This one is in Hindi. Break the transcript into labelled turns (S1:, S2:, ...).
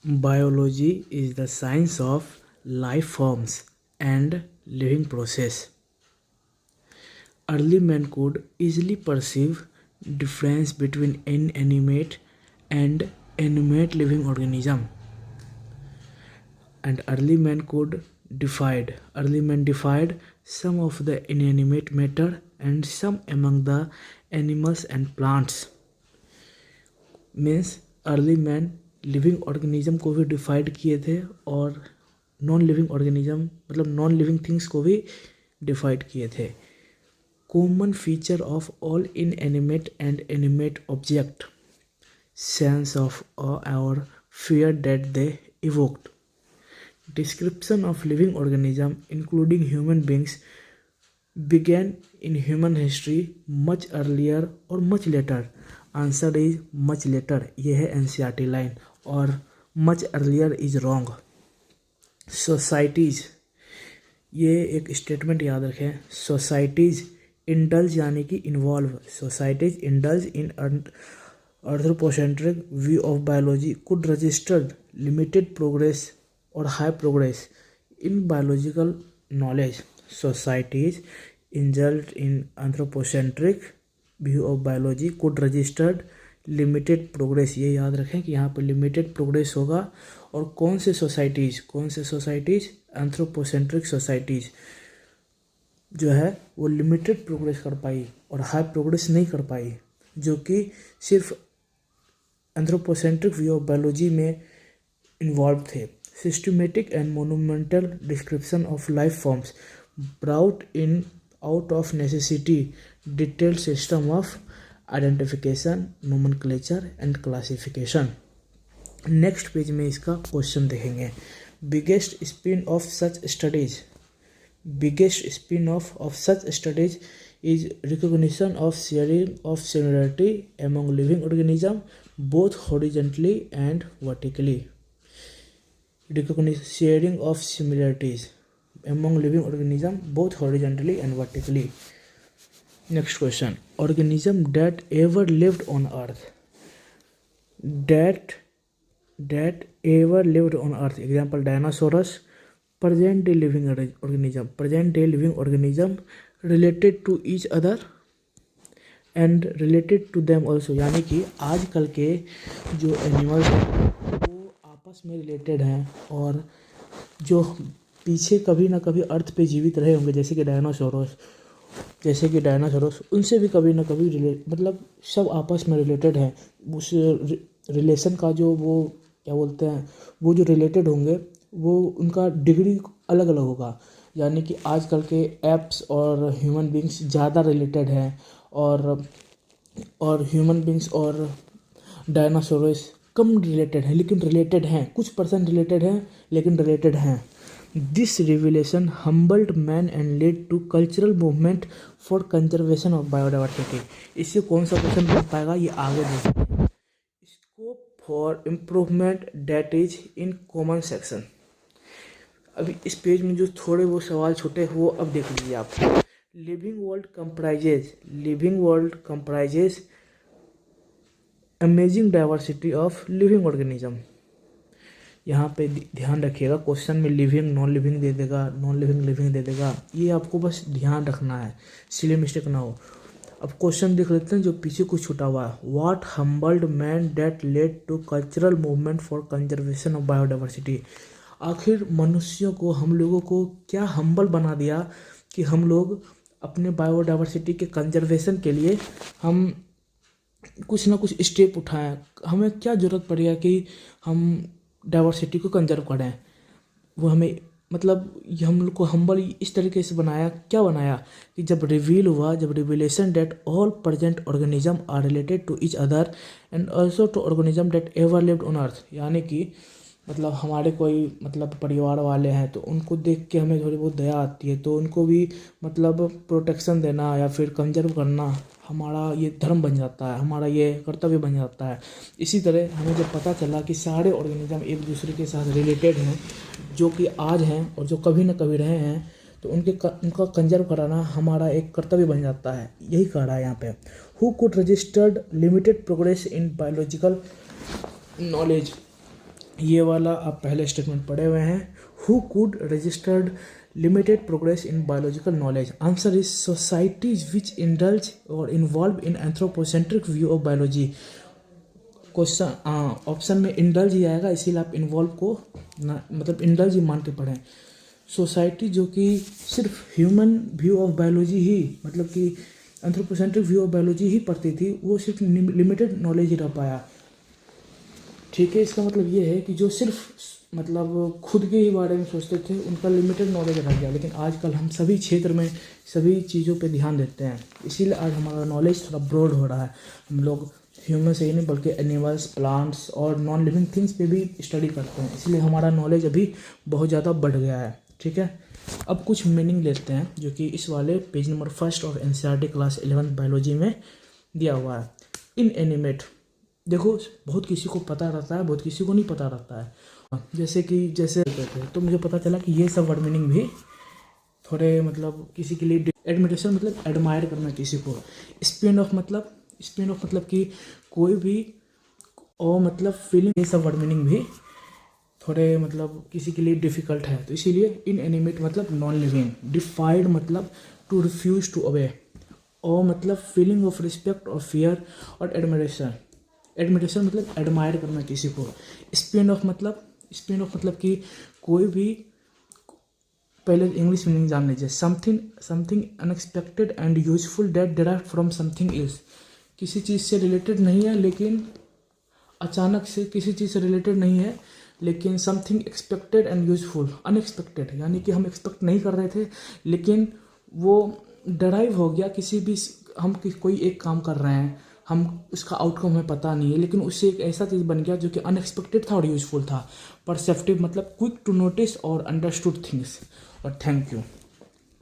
S1: Biology is the science of life forms and living process. Early man could easily perceive difference between inanimate and animate living organism. And early man defied some of the inanimate matter and some among the animals and plants. Means early man living organism को भी डिफाइड किए थे और नॉन लिविंग ऑर्गेनिज्म मतलब नॉन लिविंग थिंग्स को भी डिफाइड किए थे. Common feature of all inanimate and animate object, sense of और fear that they evoked. Description of living organism including human beings began in human history much earlier or much later. Answer is much later. ये है एनसीईआरटी लाइन और much earlier is wrong. Societies, ये एक स्टेटमेंट याद रखें. सोसाइटीज़ इंडल्ज यानी कि involve. Societies indulge in anthropocentric view of biology could register limited progress or high progress in biological knowledge. Societies indulged in anthropocentric view of biology could register limited progress. ये याद रखें कि यहाँ पर लिमिटेड प्रोग्रेस होगा. और कौन से सोसाइटीज़ एंथ्रोपोसेंट्रिक सोसाइटीज़ जो है वो लिमिटेड प्रोग्रेस कर पाई और हाई प्रोग्रेस नहीं कर पाई, जो कि सिर्फ एंथ्रोपोसेंट्रिक व्यू ऑफ बायोलॉजी में इन्वॉल्व थे. Systematic and monumental description of life forms brought in out of necessity detailed system of identification, nomenclature and classification. Next page में इसका क्वेश्चन देखेंगे. Biggest spin of such studies is recognition of sharing of similarity among living organism both horizontally and vertically. Sharing of similarities among living organism both horizontally and vertically. Next question. Organism that ever lived on earth. That ever lived on earth. Example, dinosaurs. Present day living organism related to each other and related to them also. यानी कि आजकल के जो एनिमल्स हैं वो आपस में रिलेटेड हैं और जो पीछे कभी ना कभी अर्थ पे जीवित रहे होंगे जैसे कि डायनासोरस उनसे भी कभी ना कभी मतलब सब आपस में रिलेटेड हैं. उस रिलेशन का जो वो क्या बोलते हैं वो जो रिलेटेड होंगे वो उनका डिग्री अलग अलग होगा. यानी कि आजकल के एप्स और ह्यूमन बींग्स ज़्यादा रिलेटेड हैं और ह्यूमन बींग्स और डायनासोरस कम रिलेटेड हैं, लेकिन रिलेटेड हैं. कुछ परसेंट रिलेटेड हैं लेकिन रिलेटेड हैं. This revelation humbled man and led to cultural movement for conservation of biodiversity. इससे कौन सा क्वेश्चन बन पाएगा ये आगे देखते हैं. Scope for improvement that is in common section. अभी इस पेज में जो थोड़े वो सवाल छोटे वो अब देख लीजिए आप. Living world comprises amazing diversity of living organism. यहाँ पे ध्यान रखिएगा क्वेश्चन में लिविंग नॉन लिविंग दे देगा, नॉन लिविंग लिविंग दे देगा. ये आपको बस ध्यान रखना है, सिली मिस्टेक ना हो. अब क्वेश्चन देख लेते हैं जो पीछे कुछ छुटा हुआ है. What humbled man that led to cultural movement for conservation of biodiversity. आखिर मनुष्यों को, हम लोगों को क्या हम्बल बना दिया कि हम लोग अपने बायोडाइवर्सिटी के कंजर्वेशन के लिए हम कुछ ना कुछ स्टेप उठाएं. हमें क्या ज़रूरत पड़ी है कि हम डाइवर्सिटी को कंजर्व करें. वो हमें मतलब हम लोग को हम्बल इस तरीके से बनाया. क्या बनाया कि जब revelation that all present organism are related to each other and also to organism that ever lived on earth. यानी कि मतलब हमारे कोई मतलब परिवार वाले हैं तो उनको देख के हमें थोड़ी बहुत दया आती है, तो उनको भी मतलब प्रोटेक्शन देना या फिर कंजर्व करना हमारा ये धर्म बन जाता है, हमारा ये कर्तव्य बन जाता है. इसी तरह हमें जब पता चला कि सारे ऑर्गेनिज्म एक दूसरे के साथ रिलेटेड हैं जो कि आज हैं और जो कभी ना कभी रहे हैं, तो उनका कंजर्व कराना हमारा एक कर्तव्य बन जाता है. यही कह रहा है यहाँ पे. Who could registered limited progress in biological knowledge. ये वाला आप पहले स्टेटमेंट पढ़े हुए हैं। Who could registered limited progress in biological knowledge? Answer is societies which indulge और involve in anthropocentric view of biology. Question option में इंडल्ज ही आएगा, इसीलिए आप इन्वॉल्व को मतलब इंडल्ज ही मान के पढ़ें। सोसाइटी जो कि सिर्फ ह्यूमन व्यू ऑफ बायोलॉजी ही मतलब कि एंथ्रोपोसेंट्रिक व्यू ऑफ बायोलॉजी ही पढ़ती थी, वो सिर्फ लिमिटेड नॉलेज ही रह पाया। ठीक है, इसका मतलब ये है कि जो सिर्फ मतलब खुद के ही बारे में सोचते थे उनका लिमिटेड नॉलेज रह गया, लेकिन आजकल हम सभी क्षेत्र में सभी चीज़ों पे ध्यान देते हैं, इसीलिए आज हमारा नॉलेज थोड़ा ब्रॉड हो रहा है। हम लोग ह्यूमन से ही नहीं बल्कि एनिमल्स, प्लांट्स और नॉन लिविंग थिंग्स पे भी स्टडी करते हैं, इसलिए हमारा नॉलेज अभी बहुत ज़्यादा बढ़ गया है। ठीक है, अब कुछ मीनिंग लेते हैं जो कि इस वाले page number 1 of NCERT class 11 biology में दिया हुआ है। इन एनिमेट, देखो बहुत किसी को पता रहता है, बहुत किसी को नहीं पता रहता है। जैसे कहते हैं, तो मुझे पता चला कि ये सब वर्ड मीनिंग भी थोड़े मतलब किसी के लिए एडमिरेशन मतलब एडमायर करना किसी को। स्पिन ऑफ मतलब कि कोई भी, और मतलब फीलिंग, ये सब वर्ड मीनिंग भी थोड़े मतलब किसी के लिए डिफ़िकल्ट है, तो इसीलिए इनएनिमेट मतलब नॉन लिविंग। डिफाइड मतलब टू रिफ्यूज टू ओबे, और मतलब फीलिंग ऑफ रिस्पेक्ट और फियर और एडमिरेशन मतलब एडमायर करना किसी को। स्पिन ऑफ मतलब कि कोई भी, पहले इंग्लिश मीनिंग जान लीजिए। Something unexpected and useful that derive from something else, किसी चीज़ से रिलेटेड नहीं है लेकिन अचानक से किसी चीज़ से रिलेटेड नहीं है लेकिन something expected and useful. Unexpected यानी कि हम एक्सपेक्ट नहीं कर रहे थे लेकिन वो डराइव हो गया, किसी भी हम कोई एक काम कर रहे हैं, हम उसका आउटकम हमें पता नहीं है लेकिन उससे एक ऐसा चीज़ बन गया जो कि अनएक्सपेक्टेड था और यूजफुल था। परसेप्टिव मतलब क्विक टू नोटिस और अंडरस्टूड थिंग्स। और थैंक यू।